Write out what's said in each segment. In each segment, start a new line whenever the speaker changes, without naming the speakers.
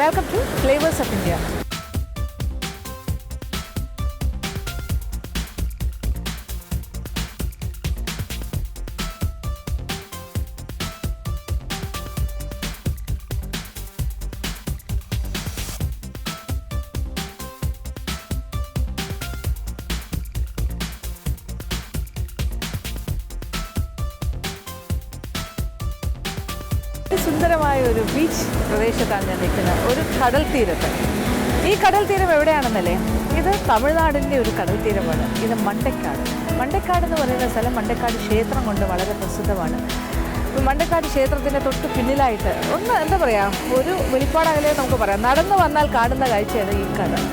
Welcome to Flavors of India. സുന്ദരമായ ഒരു beach പ്രദേശത്താണ് ഞാൻ നിൽക്കുന്നത്, ഒരു കടൽ തീരത്ത്. ഈ കടൽ തീരം എവിടെയാണെന്നല്ലേ, ഇത് തമിഴ്നാടിൻ്റെ ഒരു കടൽ തീരമാണ്. ഇത് മണ്ടക്കാട്. മണ്ടക്കാട് എന്ന് പറയുന്ന സ്ഥലം മണ്ടക്കാട് ക്ഷേത്രം കൊണ്ട് വളരെ പ്രസിദ്ധമാണ്. മണ്ടക്കാട് ക്ഷേത്രത്തിൻ്റെ തൊട്ട് പിന്നിലായിട്ട് എന്താ പറയുക, ഒരു വെളിപ്പാടകലെ നമുക്ക് പറയാം. നടന്നു വന്നാൽ കാണുന്ന കാഴ്ചയാണ് ഈ കടൽ.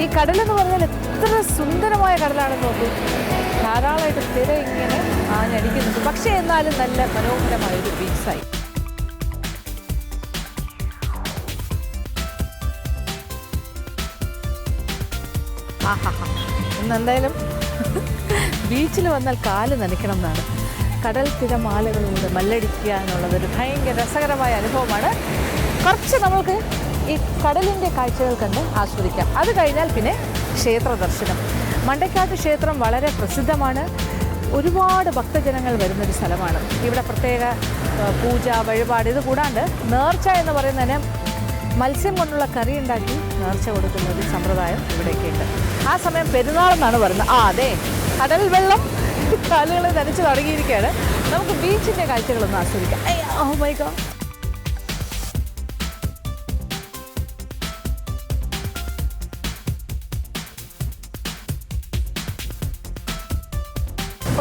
ഈ കടലെന്ന് പറഞ്ഞാൽ എത്ര സുന്ദരമായ കടലാണെന്ന് നോക്കൂ. ധാരാളമായിട്ട് തിര ഇങ്ങനെ ആഞ്ഞടിക്കുന്നുണ്ട്. പക്ഷേ എന്നാലും നല്ല മനോഹരമായൊരു ബീച്ചായി. ഇന്നെന്തായാലും ബീച്ചിൽ വന്നാൽ കാല് നനയ്ക്കണം എന്നാണ്. കടൽ തിരമാലകളിലൂടെ മല്ലടിക്കുക എന്നുള്ളതൊരു ഭയങ്കര രസകരമായ അനുഭവമാണ്. കുറച്ച് നമുക്ക് ഈ കടലിൻ്റെ കാഴ്ചകൾ കണ്ട് ആസ്വദിക്കാം. അത് കഴിഞ്ഞാൽ പിന്നെ ക്ഷേത്ര ദർശനം. മണ്ടക്കാട്ട് ക്ഷേത്രം വളരെ പ്രസിദ്ധമാണ്. ഒരുപാട് ഭക്തജനങ്ങൾ വരുന്നൊരു സ്ഥലമാണ്. ഇവിടെ പ്രത്യേക പൂജ, വഴിപാട്, ഇത് കൂടാണ്ട് നേർച്ച എന്ന് പറയുന്നതിന് മത്സ്യം കൊണ്ടുള്ള കറി ഉണ്ടാക്കി നേർച്ച കൊടുക്കുന്ന ഒരു സമ്പ്രദായം ഇവിടേക്കുണ്ട്. ആ സമയം പെരുന്നാളെന്നാണ് പറയുന്നത്. അതെ, കടൽ വെള്ളം കാലുകൾ നനച്ച് തുടങ്ങിയിരിക്കുകയാണ്. നമുക്ക് ബീച്ചിൻ്റെ കാഴ്ചകളൊന്ന് ആസ്വദിക്കാം. ഓ മൈ ഗോഡ്,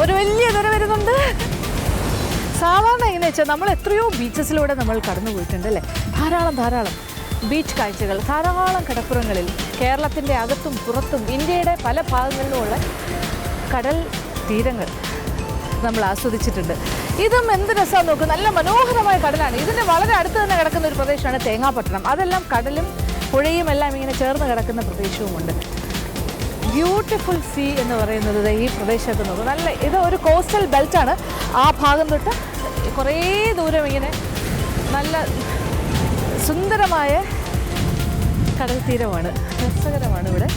ഒരു വലിയ തിര വരുന്നുണ്ട്. സാധാരണ എങ്ങനെ വെച്ചാൽ നമ്മൾ എത്രയോ ബീച്ചസിലൂടെ നമ്മൾ കടന്നു പോയിട്ടുണ്ട് അല്ലേ. ധാരാളം ബീച്ച് കാഴ്ചകൾ, ധാരാളം കടപ്പുറങ്ങളിൽ, കേരളത്തിൻ്റെ അകത്തും പുറത്തും ഇന്ത്യയുടെ പല ഭാഗങ്ങളിലുമുള്ള കടൽ തീരങ്ങൾ നമ്മൾ ആസ്വദിച്ചിട്ടുണ്ട്. ഇതും എന്ത് രസമാണെന്ന് നോക്കും. നല്ല മനോഹരമായ കടലാണ്. ഇതിൻ്റെ വളരെ അടുത്ത് തന്നെ കിടക്കുന്ന ഒരു പ്രദേശമാണ് തേങ്ങാപട്ടണം. അതെല്ലാം കടലും പുഴയും എല്ലാം ഇങ്ങനെ ചേർന്ന് കിടക്കുന്ന പ്രദേശവുമുണ്ട്. ബ്യൂട്ടിഫുൾ സീ എന്ന് പറയുന്നത് ഈ പ്രദേശത്ത് നോക്കും. നല്ല ഇത് ഒരു കോസ്റ്റൽ ബെൽറ്റാണ്. ആ ഭാഗം തൊട്ട് കുറേ ദൂരം ഇങ്ങനെ നല്ല സുന്ദരമായ കടൽ തീരമാണ്. രസകരമാണ് ഇവിടെ.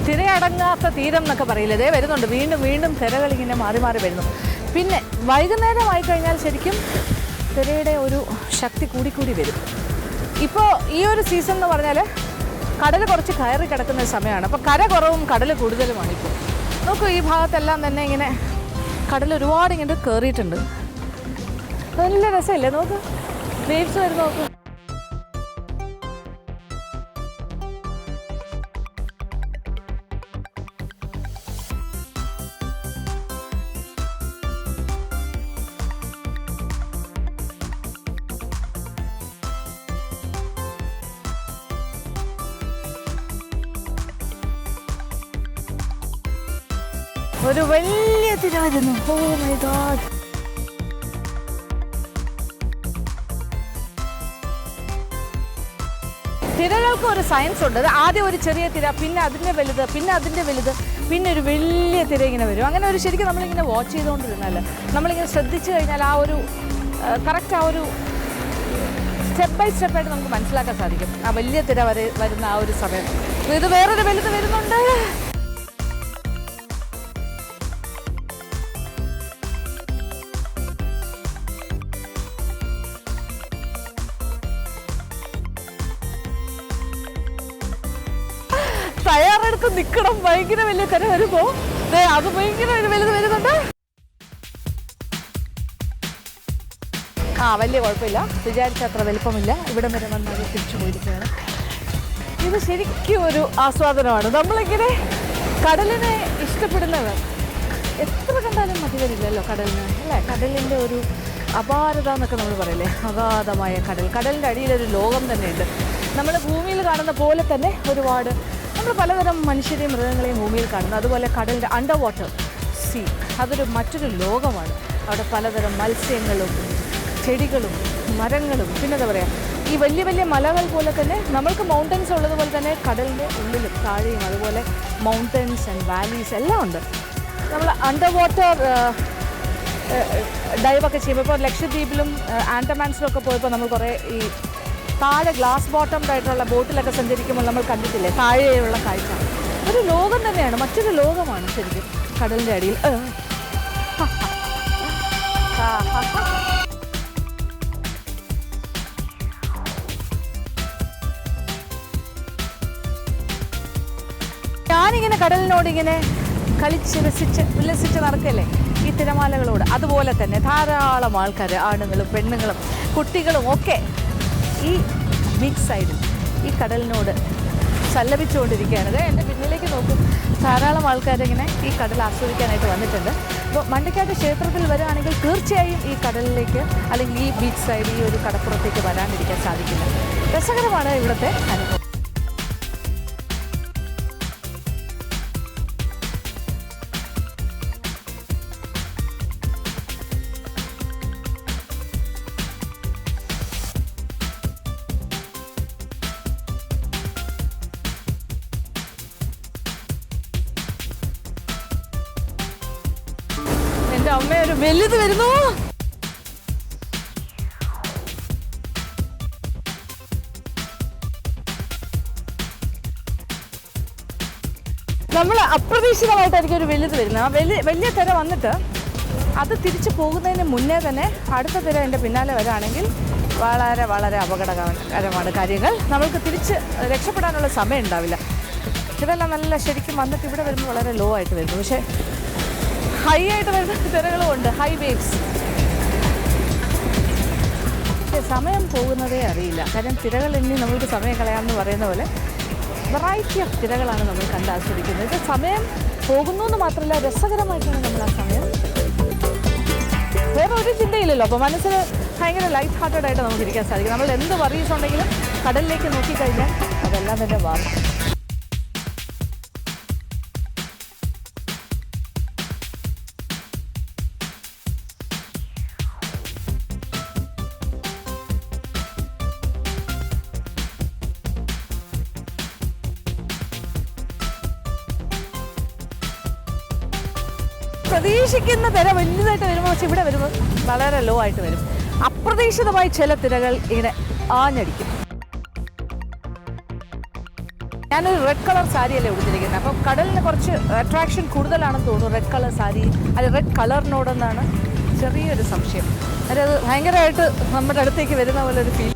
തിരയടങ്ങാത്ത തീരം എന്നൊക്കെ പറയില്ല. ഇതേ വരുന്നുണ്ട്, വീണ്ടും തിരകളിങ്ങനെ മാറി വരുന്നു. പിന്നെ വൈകുന്നേരമായി കഴിഞ്ഞാൽ ശരിക്കും തിരയുടെ ഒരു ശക്തി കൂടി വരും. ഇപ്പോൾ ഈ ഒരു സീസൺ എന്ന് പറഞ്ഞാൽ കടൽ കുറച്ച് കയറി കിടക്കുന്ന സമയമാണ്. അപ്പോൾ കര കുറവും കടൽ കൂടുതലുമാണ്. ഇപ്പോൾ നോക്കൂ, ഈ ഭാഗത്തെല്ലാം തന്നെ ഇങ്ങനെ കടൽ ഒരുപാട് ഇങ്ങനെ കയറിയിട്ടുണ്ട്. നല്ല രസമല്ലേ, നോക്ക് വേവ്സ് വരുന്ന നോക്കൂ. ഒരു വലിയ തിര വരുന്നു. ഓ മൈ ഗോഡ്, തിരകൾക്ക് ഒരു സയൻസ് ഉണ്ട്. ആദ്യം ഒരു ചെറിയ തിര, പിന്നെ അതിൻ്റെ വലുത്, പിന്നെ ഒരു വലിയ തിര ഇങ്ങനെ വരും. അങ്ങനെ ഒരു ശരിക്കും നമ്മളിങ്ങനെ വാച്ച് ചെയ്തുകൊണ്ടിരുന്നാൽ, നമ്മളിങ്ങനെ ശ്രദ്ധിച്ചു കഴിഞ്ഞാൽ ആ ഒരു കറക്റ്റ് ആ ഒരു സ്റ്റെപ്പ് ബൈ സ്റ്റെപ്പായിട്ട് നമുക്ക് മനസ്സിലാക്കാൻ സാധിക്കും. ആ വലിയ തിര വരുന്ന ആ ഒരു സമയം. ഇത് വേറൊരു വലുത് വരുന്നുണ്ട്. തയ്യാറെടുത്ത് നിൽക്കണം. ഭയങ്കര വലിയ തിര വരുമ്പോൾ അത് ഭയങ്കര വലുത് വരുന്നുണ്ട്. വലിയ കുഴപ്പമില്ല, വിചാരിച്ച അത്ര വലിപ്പമില്ല. ഇവിടെ വരെ വന്നാൽ തിരിച്ചു പോയിരിക്കുകയാണ്. ഇത് ശരിക്കും ഒരു ആസ്വാദനമാണ്. നമ്മളിങ്ങനെ കടലിനെ ഇഷ്ടപ്പെടുന്നവർ എത്ര കണ്ടാലും മതി വരില്ലല്ലോ കടലിന്, അല്ലേ? കടലിൻ്റെ ഒരു അപാരത എന്നൊക്കെ നമ്മൾ പറയില്ലേ, അഗാധമായ കടലിൻ്റെ അടിയിലൊരു ലോകം തന്നെയുണ്ട്. നമ്മൾ ഭൂമിയിൽ കാണുന്ന പോലെ തന്നെ ഒരുപാട് നമ്മൾ പലതരം മനുഷ്യരെയും മൃഗങ്ങളെയും ഭൂമിയിൽ കാണുന്നു. അതുപോലെ കടലിൻ്റെ അണ്ടർ വാട്ടർ സീ, അതൊരു മറ്റൊരു ലോകമാണ്. അവിടെ പലതരം മത്സ്യങ്ങളും ചെടികളും മരങ്ങളും, പിന്നെ എന്താ പറയുക, ഈ വലിയ വലിയ മലകൾ പോലെ തന്നെ നമ്മൾക്ക് മൗണ്ടൻസ് ഉള്ളതുപോലെ തന്നെ കടലിൻ്റെ ഉള്ളിലും താഴെയും അതുപോലെ മൗണ്ടൻസ് ആൻഡ് വാലീസ് എല്ലാം ഉണ്ട്. നമ്മൾ അണ്ടർ വാട്ടർ ഡൈവൊക്കെ ചെയ്യുമ്പോൾ ഇപ്പോൾ ലക്ഷദ്വീപിലും ആൻഡമാൻസിലും ഒക്കെ പോയപ്പോൾ നമ്മൾ കുറേ ഈ താഴെ ഗ്ലാസ് ബോട്ടംഡ് ആയിട്ടുള്ള ബോട്ടിലൊക്കെ സഞ്ചരിക്കുമ്പോൾ നമ്മൾ കണ്ടിട്ടില്ലേ താഴെയുള്ള കാഴ്ച. ഒരു ലോകം തന്നെയാണ്, മറ്റൊരു ലോകമാണ് ശരിക്കും കടലിൻ്റെ അടിയിൽ. ഞാനിങ്ങനെ കടലിനോടിങ്ങനെ കളിച്ച് ഉല്ലസിച്ച് നടക്കല്ലേ ഈ തിരമാലകളോട്. അതുപോലെ തന്നെ ധാരാളം ആൾക്കാർ, ആണുങ്ങളും പെണ്ണുങ്ങളും കുട്ടികളും ഒക്കെ ഈ ബീച്ച് സൈഡിൽ ഈ കടലിനോട് സല്ലപിച്ചുകൊണ്ടിരിക്കുകയാണ്. എൻ്റെ പിന്നിലേക്ക് നോക്കും, ധാരാളം ആൾക്കാരിങ്ങനെ ഈ കടൽ ആസ്വദിക്കാനായിട്ട് വന്നിട്ടുണ്ട്. അപ്പോൾ മണ്ടക്കാട്ട് ക്ഷേത്രത്തിൽ വരികയാണെങ്കിൽ തീർച്ചയായും ഈ കടലിലേക്ക് അല്ലെങ്കിൽ ഈ ബീച്ച് സൈഡ്, ഈ ഒരു കടപ്പുറത്തേക്ക് വരാണ്ടിരിക്കാൻ സാധിക്കില്ല. രസകരമാണ് ഇവിടുത്തെ അനുഭവം. എൻ്റെ അമ്മ ഒരു വലുത് വരുന്നു. നമ്മൾ അപ്രതീക്ഷിതമായിട്ടായിരിക്കും ഒരു വലുത് വരുന്നത്. ആ വലിയ തിര വന്നിട്ട് അത് തിരിച്ചു പോകുന്നതിന് മുന്നേ തന്നെ അടുത്ത തിര എൻ്റെ പിന്നാലെ വരികയാണെങ്കിൽ വളരെ വളരെ അപകടകരമാണ് കാര്യങ്ങൾ. നമ്മൾക്ക് തിരിച്ച് രക്ഷപ്പെടാനുള്ള സമയം ഉണ്ടാവില്ല. ഇതെല്ലാം നല്ല ശരിക്കും വന്നിട്ട് ഇവിടെ വരുമ്പോൾ വളരെ ലോ ആയിട്ട് വരുന്നു, പക്ഷേ ഹൈ ആയിട്ട് വരുന്ന തിരകളും ഉണ്ട്, ഹൈ വേവ്സ്. പക്ഷേ സമയം പോകുന്നതേ അറിയില്ല. കാരണം തിരകൾ എണ്ണി നമ്മൾക്ക് സമയം കളയാമെന്ന് പറയുന്ന പോലെ വെറൈറ്റി ഓഫ് തിരകളാണ് നമ്മൾ കണ്ട് ആസ്വദിക്കുന്നത്. ഇത് സമയം പോകുന്നു എന്ന് മാത്രമല്ല, രസകരമായിട്ടാണ് നമ്മൾ ആ സമയം. വേറെ ഒരു ചിന്തയില്ലല്ലോ. അപ്പോൾ മനസ്സിൽ ഭയങ്കര ലൈറ്റ് ഹാർട്ടഡ് ആയിട്ട് നമുക്ക് ഇരിക്കാൻ സാധിക്കും. നമ്മൾ എന്ത് വറീസ് ഉണ്ടെങ്കിലും കടലിലേക്ക് നോക്കിക്കഴിഞ്ഞാൽ അതെല്ലാം തന്നെ മാറും. പ്രതീക്ഷിക്കുന്ന തിര വലുതായിട്ട് വരുമ്പോൾ, പക്ഷെ ഇവിടെ വരുമ്പോൾ വളരെ ലോ ആയിട്ട് വരും. അപ്രതീക്ഷിതമായി ചില തിരകൾ ഇങ്ങനെ ആഞ്ഞടിക്കും. ഞാനൊരു റെഡ് കളർ സാരിയല്ലേ ഉടുത്തിരിക്കുന്നത്. അപ്പം കടലിന് കുറച്ച് അട്രാക്ഷൻ കൂടുതലാണെന്ന് തോന്നുന്നു റെഡ് കളർ സാരി, അത് റെഡ് കളറിനോടെന്നാണ് ചെറിയൊരു സംശയം. അത് ഭയങ്കരമായിട്ട് നമ്മുടെ അടുത്തേക്ക് വരുന്ന പോലെ ഒരു ഫീൽ.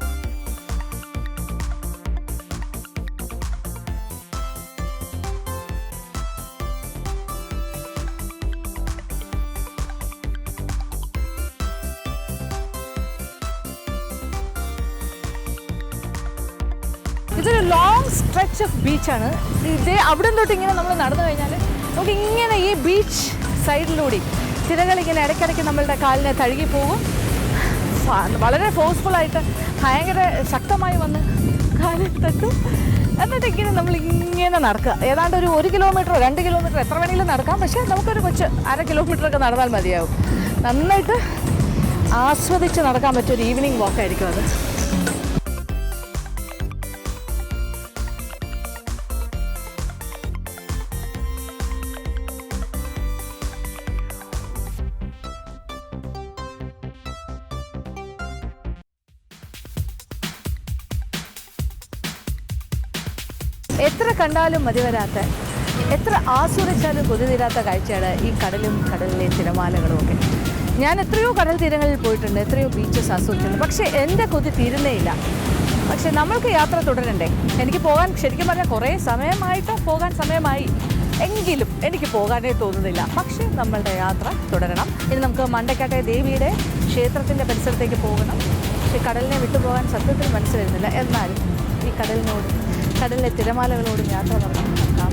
ഇതൊരു ലോങ് സ്ട്രെച്ച് ഓഫ് ബീച്ചാണ്. ഇതേ അവിടെ തൊട്ട് ഇങ്ങനെ നമ്മൾ നടന്നു കഴിഞ്ഞാൽ നമുക്ക് ഇങ്ങനെ ഈ ബീച്ച് സൈഡിലൂടെ തിരകൾ ഇങ്ങനെ ഇടയ്ക്കിടയ്ക്ക് നമ്മളുടെ കാലിനെ തഴുകി പോകും. വളരെ ഫോഴ്സ്ഫുള്ളായിട്ട് ഭയങ്കര ശക്തമായി വന്ന് കാലിൽ തട്ടും. എന്നിട്ട് ഇങ്ങനെ നമ്മളിങ്ങനെ നടക്കുക. ഏതാണ്ട് ഒരു 1 കിലോമീറ്ററോ 2 കിലോമീറ്ററോ എത്ര വേണമെങ്കിലും നടക്കാം. പക്ഷേ നമുക്കൊരു കൊച്ച് 1/2 കിലോമീറ്ററൊക്കെ നടന്നാൽ മതിയാവും. നന്നായിട്ട് ആസ്വദിച്ച് നടക്കാൻ പറ്റിയൊരു ഈവനിങ് വാക്കായിരിക്കും അത്. എത്ര കണ്ടാലും മതി വരാത്ത, എത്ര ആസ്വദിച്ചാലും കൊതി തീരാത്ത കാഴ്ചയാണ് ഈ കടലും കടലിലെ തിരമാലകളും ഒക്കെ. ഞാൻ എത്രയോ കടൽ തീരങ്ങളിൽ പോയിട്ടുണ്ട്, എത്രയോ ബീച്ചസ് ആസ്വദിച്ചിട്ടുണ്ട്. പക്ഷേ എൻ്റെ കൊതി തീരുന്നേയില്ല. പക്ഷേ നമ്മൾക്ക് യാത്ര തുടരണ്ടേ? എനിക്ക് പോകാൻ ശരിക്കും പറഞ്ഞാൽ കുറേ സമയമായിട്ട് പോകാൻ സമയമായി, എങ്കിലും എനിക്ക് പോകാനേ തോന്നുന്നില്ല. പക്ഷേ നമ്മളുടെ യാത്ര തുടരണം. ഇനി നമുക്ക് മണ്ടക്കാട്ടെ ദേവിയുടെ ക്ഷേത്രത്തിൻ്റെ പരിസരത്തേക്ക് പോകണം. പക്ഷേ കടലിനെ വിട്ടുപോകാൻ സത്യത്തിൽ മനസ്സ് വരുന്നില്ല. എന്നാലും ഈ കടലിനോട്, കടലിലെ തിരമാലകളോടും യാത്ര നടത്താൻ